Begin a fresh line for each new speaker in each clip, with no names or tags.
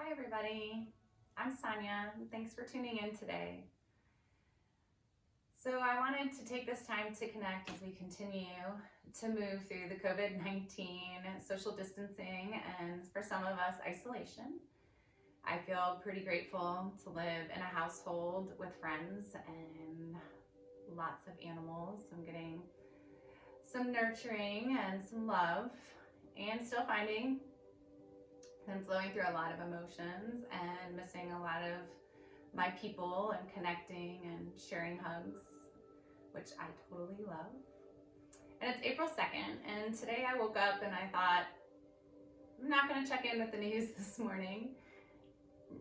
Hi everybody, I'm Sonia. Thanks for tuning in today. So I wanted to take this time to connect as we continue to move through the COVID-19 social distancing and for some of us isolation. I feel pretty grateful to live in a household with friends and lots of animals. I'm getting some nurturing and some love and still finding and flowing through a lot of emotions and missing a lot of my people and connecting and sharing hugs, which I totally love. And it's April 2nd, and today I woke up and I thought, I'm not going to check in with the news this morning.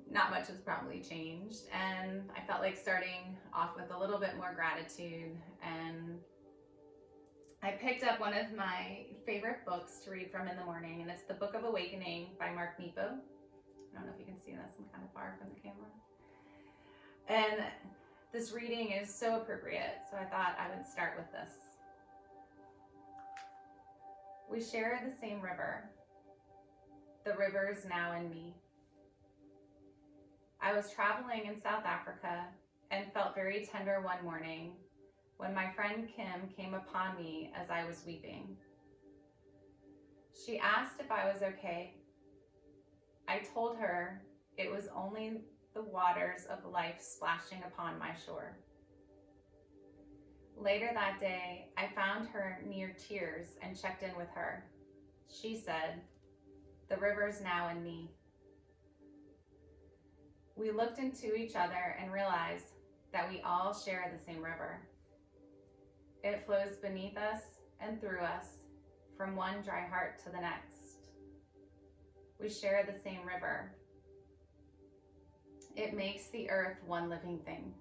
Not much has probably changed, and I felt like starting off with a little bit more gratitude, and I picked up one of my favorite books to read from in the morning, and it's the Book of Awakening by Mark Nepo. I don't know if you can see this, I'm kind of far from the camera. And this reading is so appropriate, so I thought I would start with this. We share the same river. The river's now in me. I was traveling in South Africa and felt very tender one morning when my friend Kim came upon me as I was weeping. She asked if I was okay. I told her it was only the waters of life splashing upon my shore. Later that day, I found her near tears and checked in with her. She said, "The river's now in me." We looked into each other and realized that we all share the same river. It flows beneath us and through us, from one dry heart to the next. We share the same river. It makes the earth one living thing.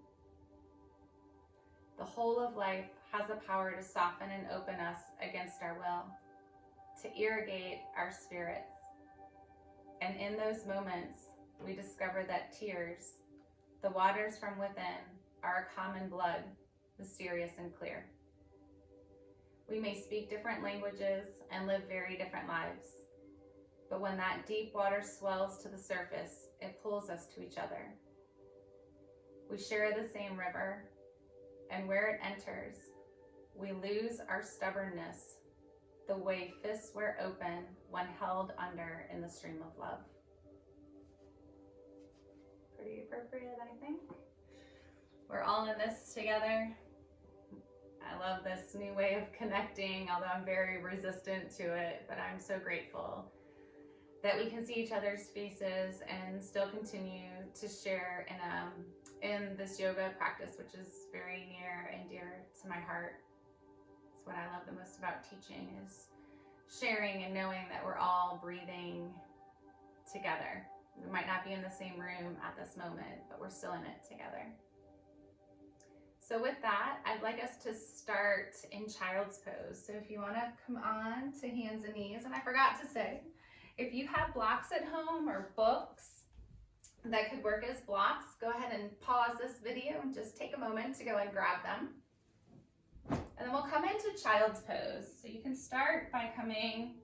The whole of life has the power to soften and open us against our will, to irrigate our spirits. And in those moments, we discover that tears, the waters from within, are a common blood, mysterious and clear. We may speak different languages and live very different lives, but when that deep water swells to the surface, it pulls us to each other. We share the same river, and where it enters, we lose our stubbornness, the way fists were open when held under in the stream of love. Pretty appropriate, I think. We're all in this together. I love this new way of connecting, although I'm very resistant to it, but I'm so grateful that we can see each other's faces and still continue to share in this yoga practice, which is very near and dear to my heart. It's what I love the most about teaching, is sharing and knowing that we're all breathing together. We might not be in the same room at this moment, but we're still in it together. So with that, I'd like us to start in child's pose. So if you want to come on to hands and knees, and I forgot to say, if you have blocks at home or books that could work as blocks, go ahead and pause this video and just take a moment to go and grab them. And then we'll come into child's pose. So you can start by coming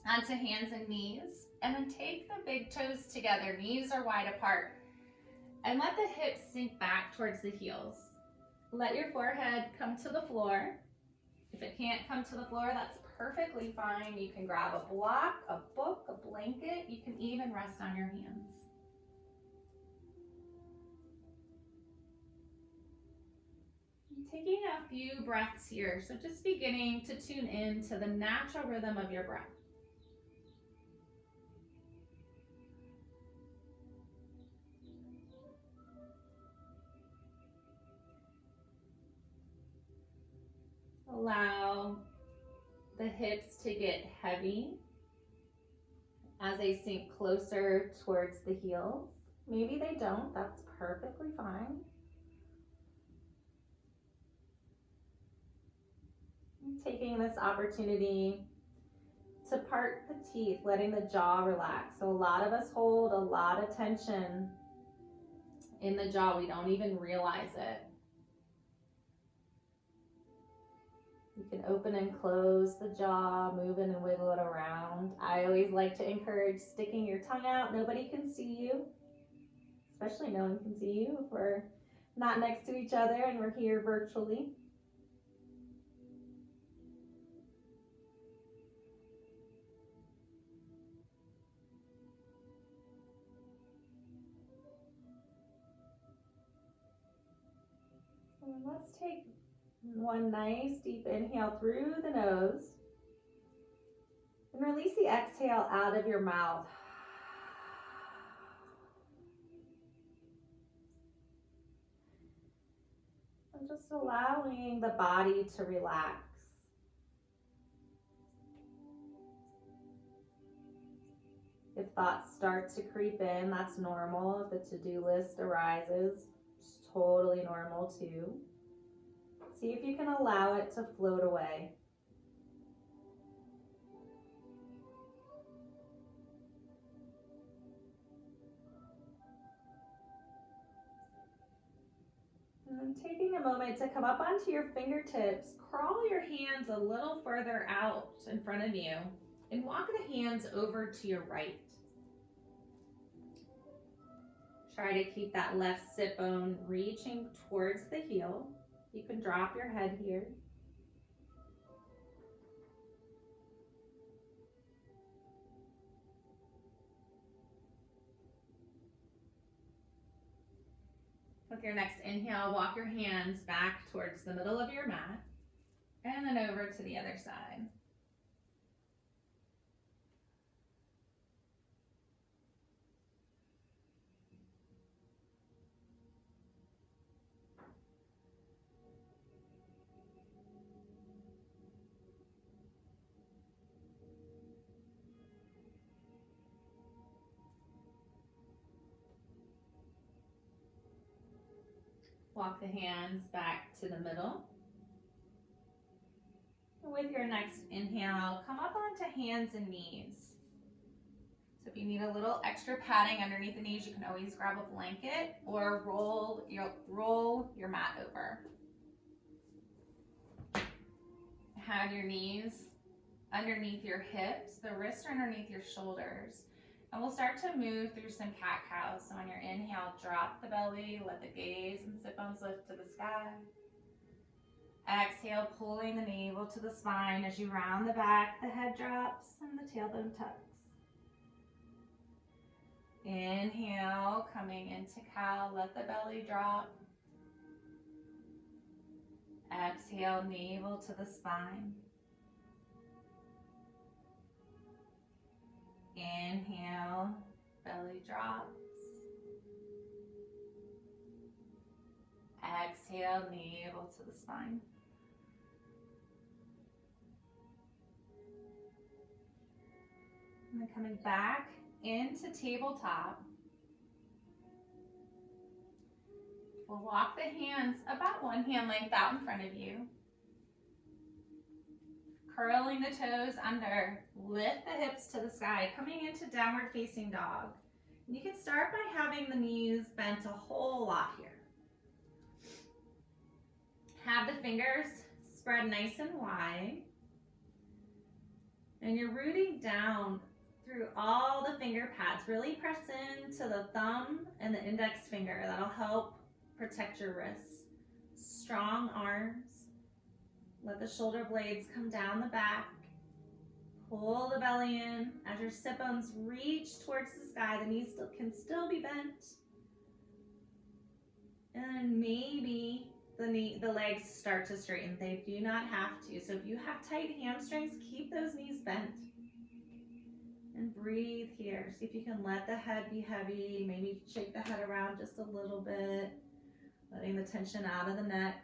onto hands and knees, and then take the big toes together, knees are wide apart, and let the hips sink back towards the heels. Let your forehead come to the floor. If it can't come to the floor, that's perfectly fine. You can grab a block, a book, a blanket. You can even rest on your hands. Taking a few breaths here, so just beginning to tune in to the natural rhythm of your breath. Allow the hips to get heavy as they sink closer towards the heels. Maybe they don't, that's perfectly fine. Taking this opportunity to part the teeth, letting the jaw relax. So a lot of us hold a lot of tension in the jaw. We don't even realize it.
You can open and close the jaw, move it and wiggle it around. I always like to encourage sticking your tongue out. Nobody can see you, especially no one can see you if we're not next to each other and we're here virtually. And let's take one nice deep inhale through the nose and release the exhale out of your mouth. And just allowing the body to relax. If thoughts start to creep in, that's normal. If the to-do list arises, it's totally normal too. See if you can allow it to float away. And then taking a moment to come up onto your fingertips, crawl your hands a little further out in front of you and walk the hands over to your right. Try to keep that left sit bone reaching towards the heel. You can drop your head here. With your next inhale, walk your hands back towards the middle of your mat and then over to the other side. Walk the hands back to the middle. With your next inhale, come up onto hands and knees. So if you need a little extra padding underneath the knees, you can always grab a blanket or roll your mat over. Have your knees underneath your hips, the wrists are underneath your shoulders. And we'll start to move through some cat-cows. So on your inhale, drop the belly, let the gaze and sit bones lift to the sky. Exhale, pulling the navel to the spine as you round the back, the head drops and the tailbone tucks. Inhale, coming into cow, let the belly drop. Exhale, navel to the spine. Inhale, belly drops. Exhale, navel to the spine. And then coming back into tabletop. We'll walk the hands about one hand length out in front of you. Curling the toes under, lift the hips to the sky, coming into downward facing dog. And you can start by having the knees bent a whole lot here. Have the fingers spread nice and wide. And you're rooting down through all the finger pads. Really press into the thumb and the index finger. That'll help protect your wrists. Strong arms. Let the shoulder blades come down the back. Pull the belly in. As your sit bones reach towards the sky, the knees can still be bent. And maybe the legs start to straighten. They do not have to. So if you have tight hamstrings, keep those knees bent. And breathe here. See if you can let the head be heavy. Maybe shake the head around just a little bit. Letting the tension out of the neck.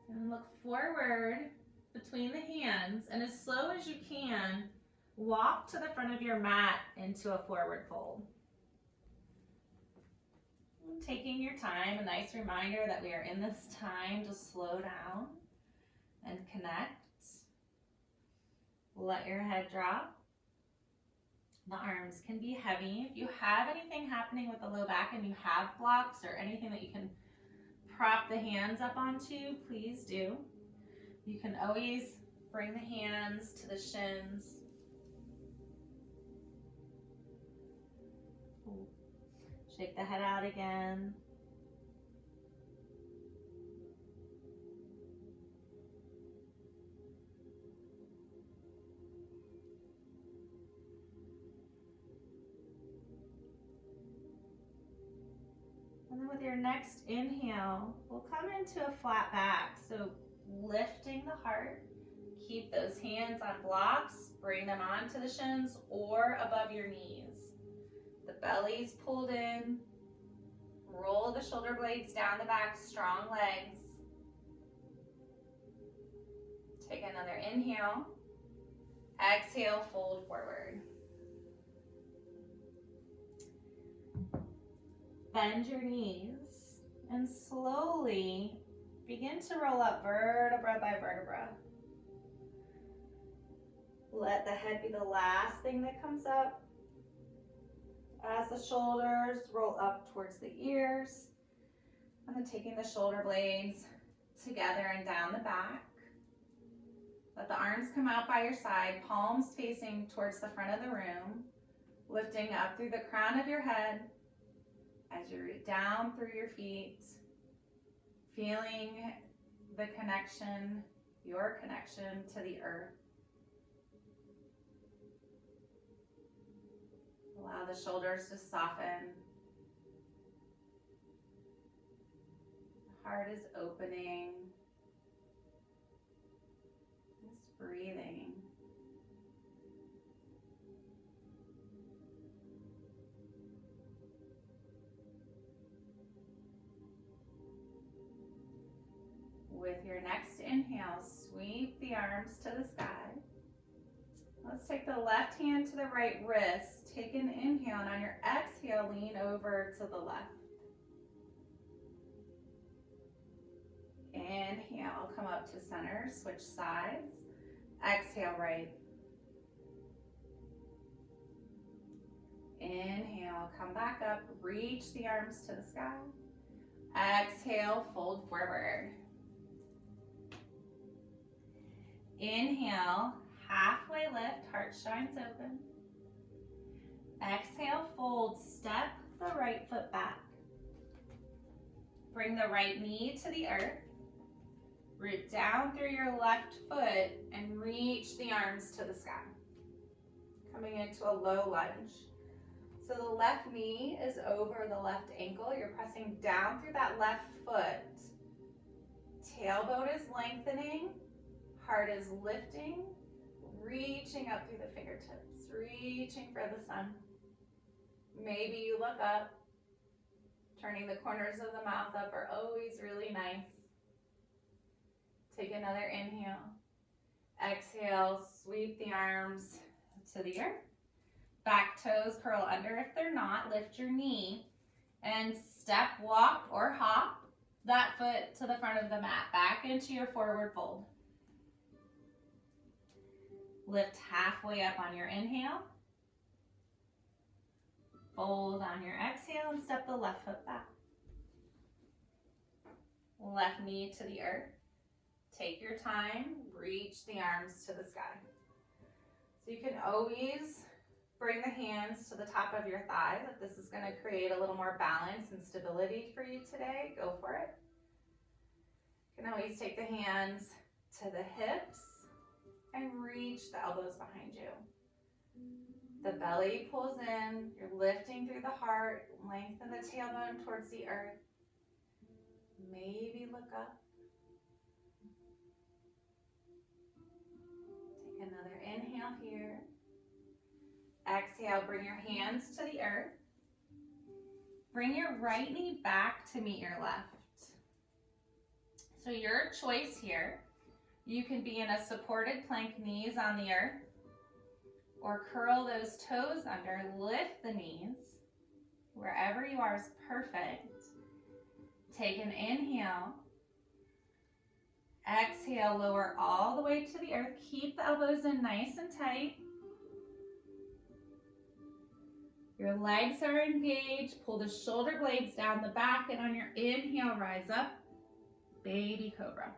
And look forward between the hands, and as slow as you can, walk to the front of your mat into a forward fold. And taking your time, a nice reminder that we are in this time to slow down and connect. Let your head drop. The arms can be heavy. If you have anything happening with the low back and you have blocks or anything that you can prop the hands up onto, please do. You can always bring the hands to the shins. Shake the head out again. And then with your next inhale, we'll come into a flat back. So lifting the heart, keep those hands on blocks, bring them onto the shins or above your knees. The belly's pulled in, roll the shoulder blades down the back, strong legs. Take another inhale, exhale, fold forward. Bend your knees and slowly begin to roll up vertebra by vertebra. Let the head be the last thing that comes up. As the shoulders roll up towards the ears, and then taking the shoulder blades together and down the back. Let the arms come out by your side, palms facing towards the front of the room, lifting up through the crown of your head as you root down through your feet, feeling the connection, your connection to the earth. Allow the shoulders to soften. The heart is opening. Just breathing. With your next inhale, sweep the arms to the sky. Let's take the left hand to the right wrist. Take an inhale, and on your exhale, lean over to the left. Inhale, come up to center, switch sides. Exhale, right. Inhale, come back up, reach the arms to the sky. Exhale, fold forward. Inhale, halfway lift, heart shines open. Exhale, fold, step the right foot back. Bring the right knee to the earth. Root down through your left foot and reach the arms to the sky. Coming into a low lunge. So the left knee is over the left ankle. You're pressing down through that left foot. Tailbone is lengthening. Heart is lifting. Reaching up through the fingertips. Reaching for the sun. Maybe you look up. Turning the corners of the mouth up are always really nice. Take another inhale. Exhale, sweep the arms to the earth. Back toes curl under if they're not. Lift your knee and step, walk, or hop that foot to the front of the mat. Back into your forward fold. Lift halfway up on your inhale. Fold on your exhale and step the left foot back. Left knee to the earth. Take your time, reach the arms to the sky. So you can always bring the hands to the top of your thigh. If this is going to create a little more balance and stability for you today, go for it. You can always take the hands to the hips and reach the elbows behind you. The belly pulls in, you're lifting through the heart, lengthen the tailbone towards the earth. Maybe look up. Take another inhale here. Exhale, bring your hands to the earth. Bring your right knee back to meet your left. So your choice here, you can be in a supported plank, knees on the earth, or curl those toes under, lift the knees. Wherever you are is perfect. Take an inhale. Exhale, lower all the way to the earth. Keep the elbows in nice and tight. Your legs are engaged. Pull the shoulder blades down the back, and on your inhale, rise up.
baby cobra.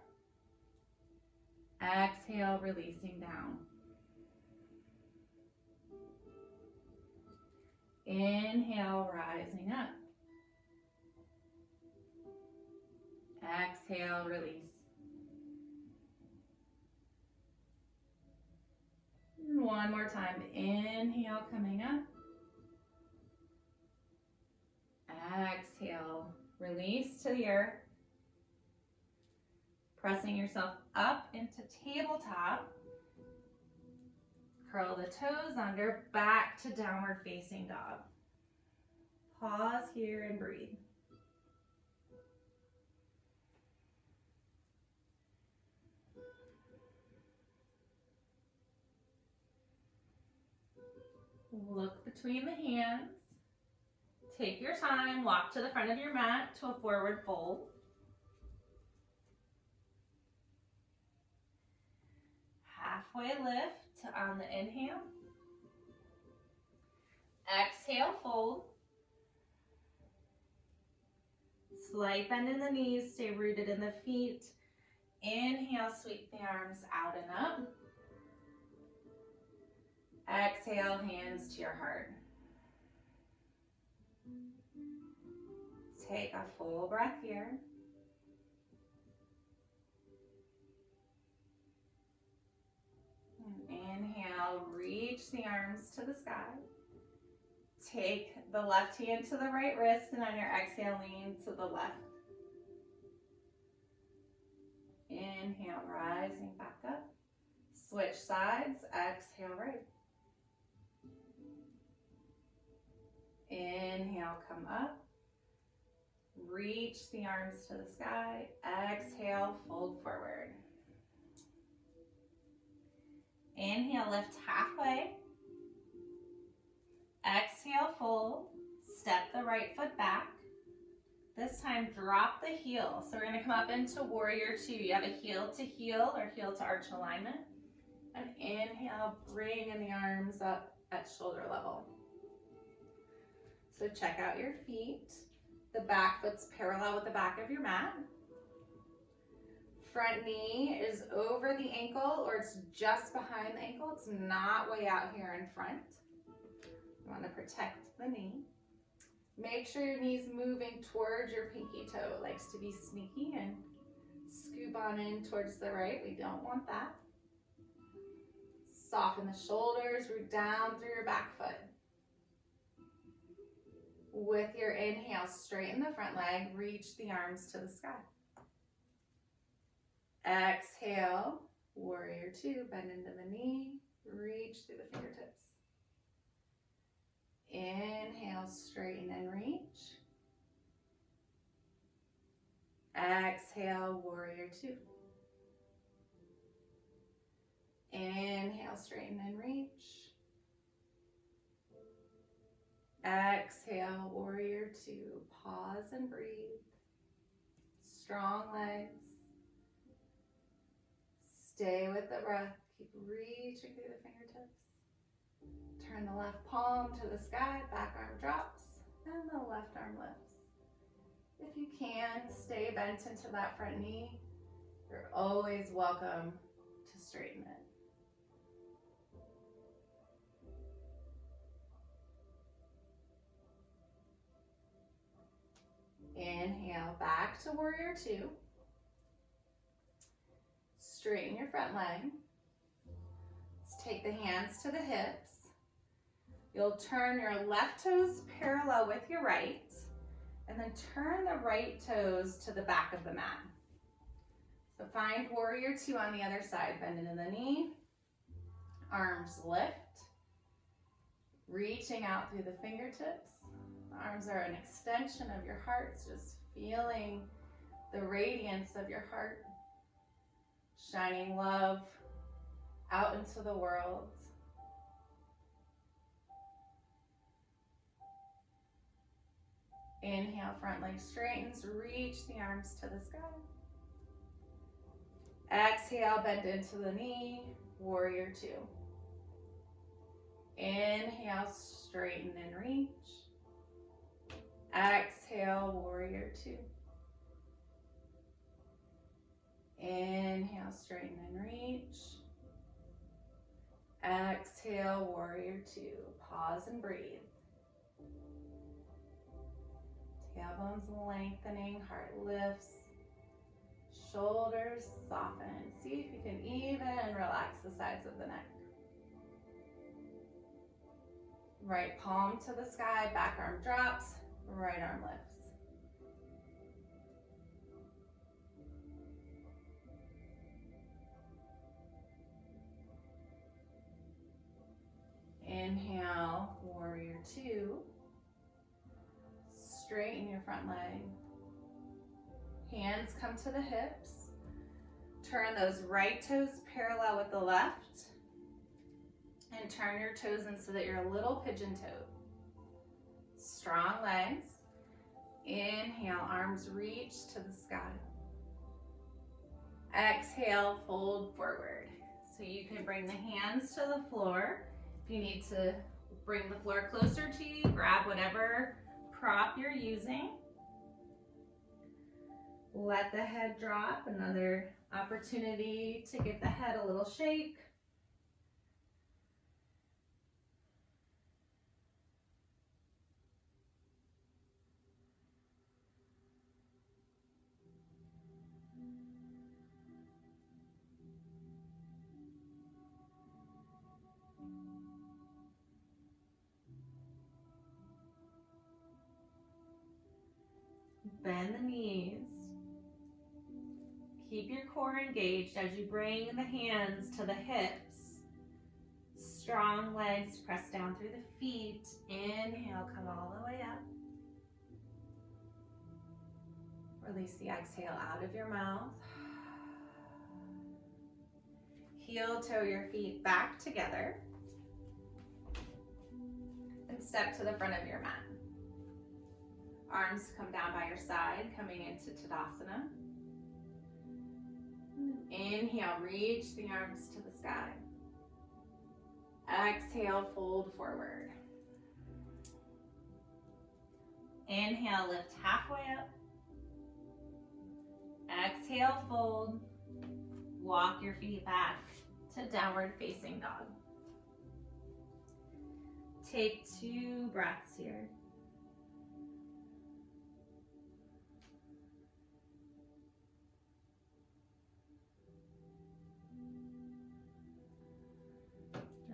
Exhale, releasing down. Inhale, rising up. Exhale, release. One more time. Inhale, coming up. Exhale, release to the earth. Pressing yourself up into tabletop. Curl the toes under, back to downward facing dog. Pause here and breathe. Look between the hands. Take your time, walk to the front of your mat to a forward fold. Halfway lift on the inhale. Exhale, fold. Slight bend in the knees, stay rooted in the feet. Inhale, sweep the arms out and up. Exhale, hands to your heart. Take a full breath here. And inhale, reach the arms to the sky. Take the left hand to the right wrist, and on your exhale, lean to the left. Inhale, rising back up. Switch sides, exhale, right. Inhale, come up. Reach the arms to the sky. Exhale, fold forward. Inhale, lift halfway. Exhale, fold. Step the right foot back. This time, drop the heel. So we're going to come up into warrior two. You have a heel to heel or heel to arch alignment. And inhale, bring in the arms up at shoulder level. So check out your feet. The back foot's parallel with the back of your mat. Front knee is over the ankle or it's just behind the ankle. It's not way out here in front. You want to protect the knee. Make sure your knee's moving towards your pinky toe. It likes to be sneaky and scoop on in towards the right. We don't want that. Soften the shoulders, root down through your back foot. With your inhale, straighten the front leg, reach the arms to the sky. Exhale, warrior two, bend into the knee, reach through the fingertips. Inhale, straighten and reach. Exhale, warrior two. Inhale, straighten and reach. Exhale, warrior two. Pause and breathe. Strong legs. Stay with the breath. Keep reaching through the fingertips. Turn the left palm to the sky. Back arm drops. And the left arm lifts. If you can, stay bent into that front knee. You're always welcome to straighten it. Inhale, back to warrior two. Straighten your front leg. Let's take the hands to the hips. You'll turn your left toes parallel with your right, and then turn the right toes to the back of the mat. So find warrior two on the other side. Bend into the knee. Arms lift. Reaching out through the fingertips. Arms are an extension of your heart, just feeling the radiance of your heart, shining love out into the world. Inhale, front leg straightens, reach the arms to the sky. Exhale, bend into the knee, warrior two. Inhale, straighten and reach. Exhale, warrior two. Inhale, straighten and reach. Exhale, warrior two. Pause and breathe. Tailbone's lengthening, heart lifts. Shoulders soften. See if you can even relax the sides of the neck. Right palm to the sky, back arm drops, right arm lifts. Inhale, warrior two. Straighten your front leg. Hands come to the hips. Turn those right toes parallel with the left. And turn your toes in so that you're a little pigeon-toed. Strong legs. Inhale, arms reach to the sky. Exhale, fold forward. So you can bring the hands to the floor. If you need to bring the floor closer to you, grab whatever prop you're using. Let the head drop. Another opportunity to give the head a little shake. Bend the knees. Keep your core engaged as you bring the hands to the hips. Strong legs press down through the feet. Inhale, come all the way up. Release the exhale out of your mouth. Heel toe your feet back together. And step to the front of your mat. Arms come down by your side, coming into Tadasana. Inhale, reach the arms to the sky. Exhale, fold forward. Inhale, lift halfway up. Exhale, fold. Walk your feet back to downward facing dog. Take 2 breaths here.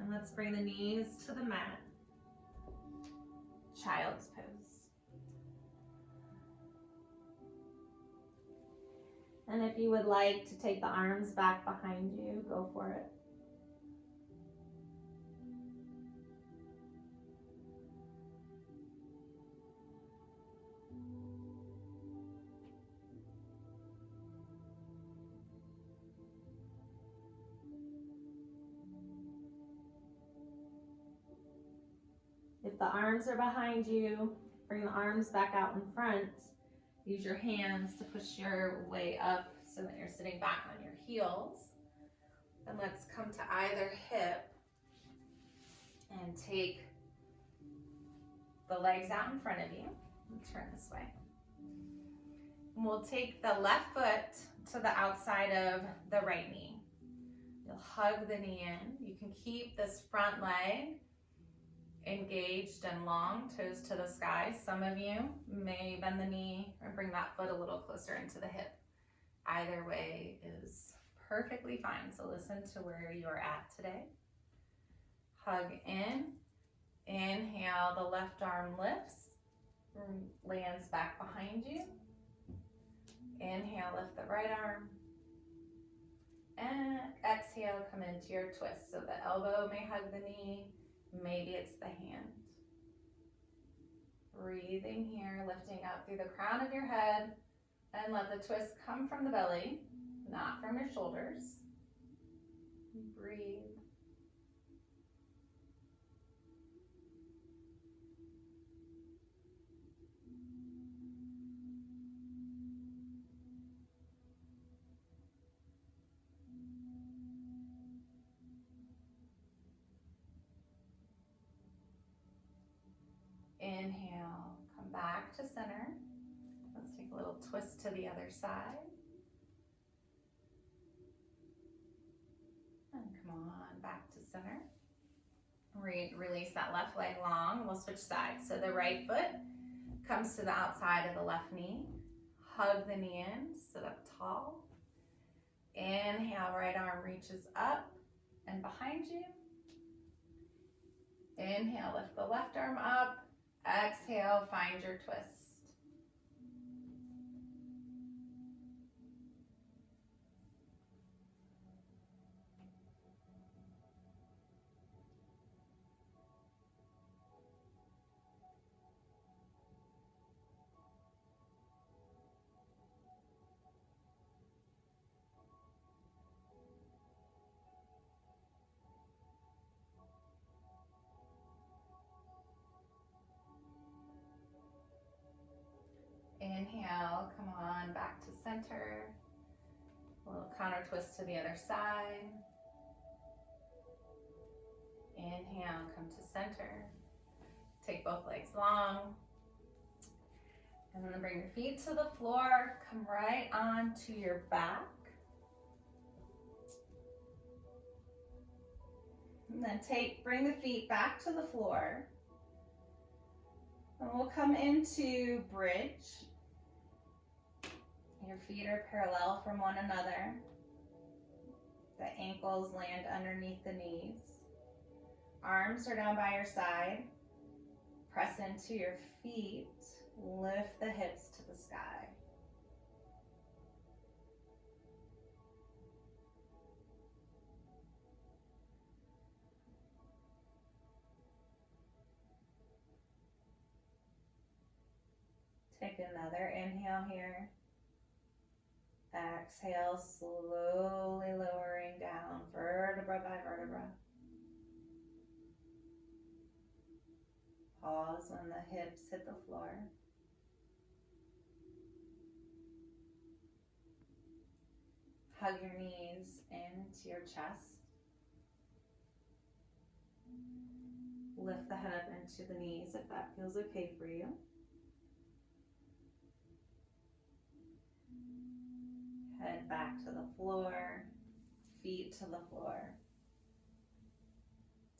And let's bring the knees to the mat. Child's pose. And if you would like to take the arms back behind you, go for it. If the arms are behind you, bring the arms back out in front. Use your hands to push your way up so that you're sitting back on your heels. Then let's come to either hip and take the legs out in front of you. And turn this way. And we'll take the left foot to the outside of the right knee. You'll hug the knee in. You can keep this front leg engaged and long, toes to the sky. Some of you may bend the knee or bring that foot a little closer into the hip. Either way is perfectly fine. So listen to where you're at today. Hug in. Inhale, the left arm lifts, lands back behind you. Inhale, lift the right arm. And exhale, come into your twist. So the elbow may hug the knee. Maybe it's the hand. Breathing here, lifting up through the crown of your head, and let the twist come from the belly, not from your shoulders. Breathe. Inhale, come back to center. Let's take a little twist to the other side. on back to center. Release that left leg long. We'll switch sides. So the right foot comes to the outside of the left knee. Hug the knee in, sit up tall. Inhale, right arm reaches up and behind you. Inhale, lift the left arm up. Exhale, find your twist. Inhale, come on back to center. A little counter twist to the other side. Inhale, come to center. Take both legs long. And then bring your feet to the floor. Come right on to your back. And then bring the feet back to the floor. And we'll come into bridge. Your feet are parallel from one another. The ankles land underneath the knees. Arms are down by your side. Press into your feet. Lift the hips to the sky. Take another inhale here. Exhale, slowly lowering down, vertebra by vertebra. Pause when the hips hit the floor. Hug your knees into your chest. Lift the head up into the knees if that feels okay for you. Head back to the floor, feet to the floor.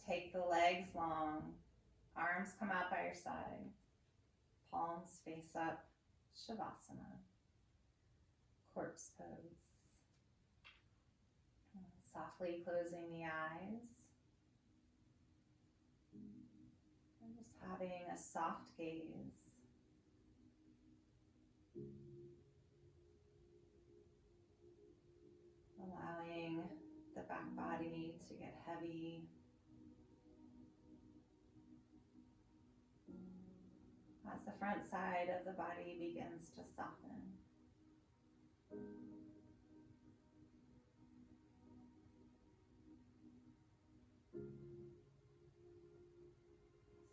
Take the legs long, arms come out by your side, palms face up, Shavasana, corpse pose. Softly closing the eyes. And just having a soft gaze. Allowing the back body to get heavy. As the front side of the body begins to soften.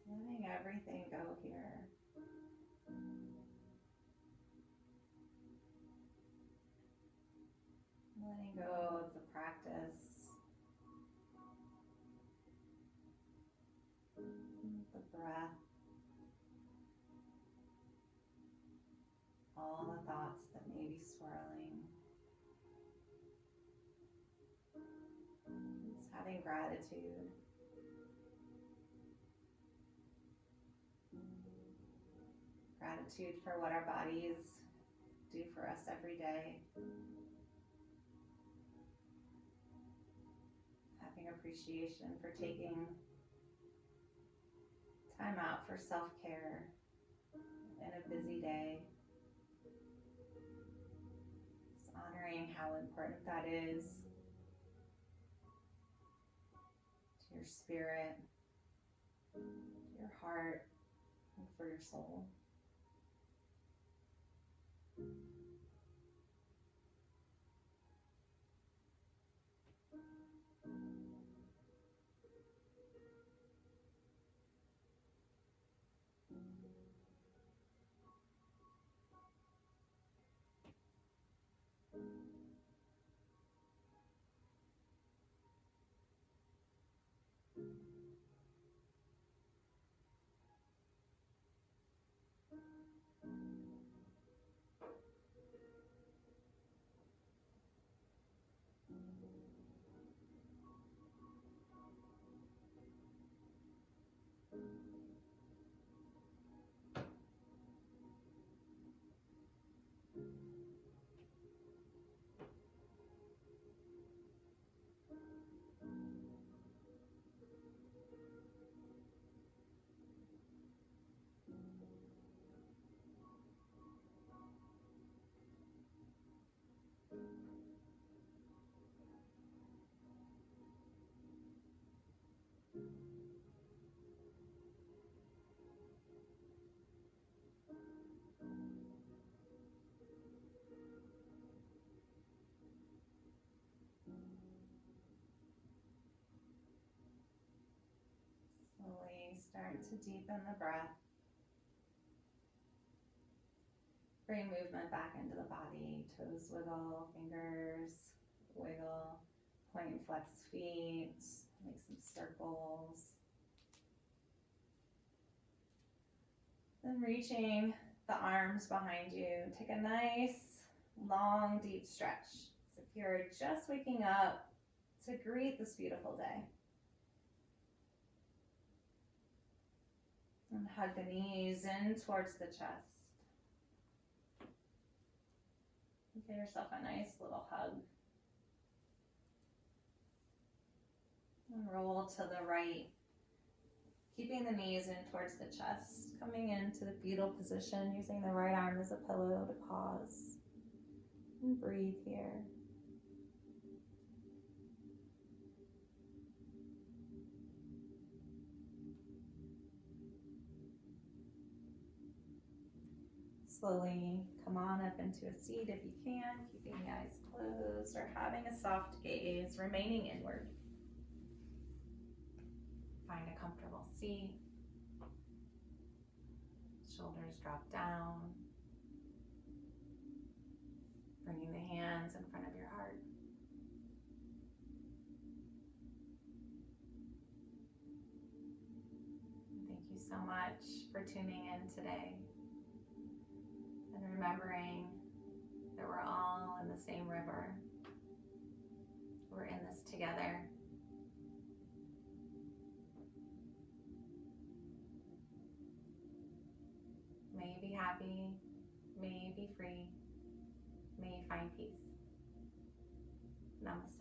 Letting everything go here. Letting go of the practice, the breath, all the thoughts that may be swirling. Just having gratitude. Gratitude for what our bodies do for us every day. Having appreciation for taking time out for self-care in a busy day. Just honoring how important that is to your spirit, to your heart, and for your soul. start to deepen the breath. Bring movement back into the body. Toes wiggle, fingers wiggle, point and flex feet, make some circles. Then reaching the arms behind you, take a nice, long, deep stretch. So if you're just waking up to greet this beautiful day. And hug the knees in towards the chest. Give yourself a nice little hug. And roll to the right. Keeping the knees in towards the chest. Coming into the fetal position, using the right arm as a pillow to pause. And breathe here. Slowly come on up into a seat if you can, keeping the eyes closed or having a soft gaze, remaining inward. Find a comfortable seat. Shoulders drop down. Bringing the hands in front of your heart. Thank you so much for tuning in today. And remembering that we're all in the same river. We're in this together. May you be happy. May you be free. May you find peace. Namaste.